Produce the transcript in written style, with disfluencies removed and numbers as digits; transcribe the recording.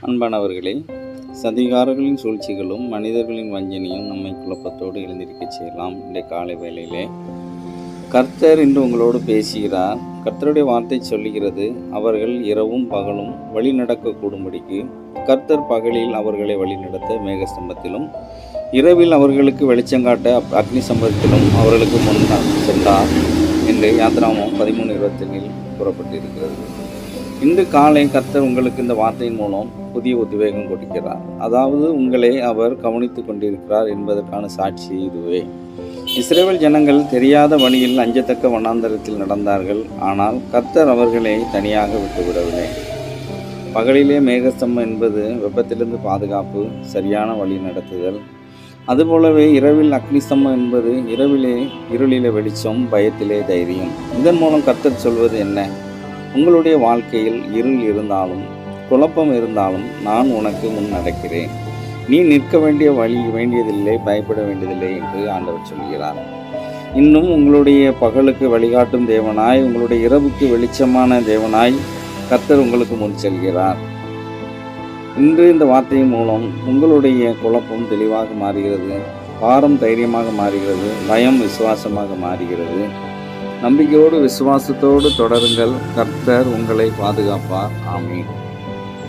அன்பானவர்களே, சதிகாரர்களின் சூழ்ச்சிகளும் மனிதர்களின் வஞ்சனையும் நம்மை குழப்பத்தோடு எழுந்திருக்க செய்யலாம். இந்த காலை வேளையிலே கர்த்தர் இன்று உங்களோடு பேசுகிறார். கர்த்தருடைய வார்த்தை சொல்லுகிறது, அவர்கள் இரவும் பகலும் வழி நடக்கக்கூடும்படிக்கு கர்த்தர் பகலில் அவர்களை வழிநடத்த மேகஸ்தம்பத்திலும் இரவில் அவர்களுக்கு வெளிச்சங்காட்ட அக்னி சம்பத்திலும் அவர்களுக்கு முன் சென்றார் என்று யாத்திராமம் 13:21 கூறப்பட்டிருக்கிறது. இன்று காலை கர்த்தர் உங்களுக்கு இந்த வார்த்தையின் மூலம் புதிய உத்வேகம் கொடுக்கிறார். அதாவது உங்களை அவர் கவனித்து கொண்டிருக்கிறார் என்பதற்கான சாட்சி இதுவே. இஸ்ரவேல் ஜனங்கள் தெரியாத வழியில் அஞ்சத்தக்க வனாந்தரத்தில் நடந்தார்கள். ஆனால் கர்த்தர் அவர்களை தனியாக விட்டுவிடவில்லை. பகலிலே மேகஸ்தம்பம் என்பது வெப்பத்திலிருந்து பாதுகாப்பு, சரியான வழி நடத்துதல். அதுபோலவே இரவில் அக்னிஸ்தம்பம் என்பது இரவிலே இருளிலே வெளிச்சம், பயத்திலே தைரியம். இதன் மூலம் கர்த்தர் சொல்வது என்ன? உங்களுடைய வாழ்க்கையில் இருள் இருந்தாலும் குழப்பம் இருந்தாலும் நான் உனக்கு முன் நடக்கிறேன். நீ நிற்க வேண்டியதில்லை, பயப்பட வேண்டியதில்லை என்று ஆண்டவர் சொல்கிறார். இன்னும் உங்களுடைய பகலுக்கு வழிகாட்டும் தேவனாய், உங்களுடைய இரவுக்கு வெளிச்சமான தேவனாய் கர்த்தர் உங்களுக்கு முன் செல்கிறார். இன்று இந்த வார்த்தையின் மூலம் உங்களுடைய குழப்பம் தெளிவாக மாறுகிறது, பாரம் தைரியமாக மாறுகிறது, பயம் விசுவாசமாக மாறுகிறது. நம்பிக்கையோடு விசுவாசத்தோடு தொடருங்கள். கர்த்தர் உங்களை பாதுகாப்பார். ஆமென்.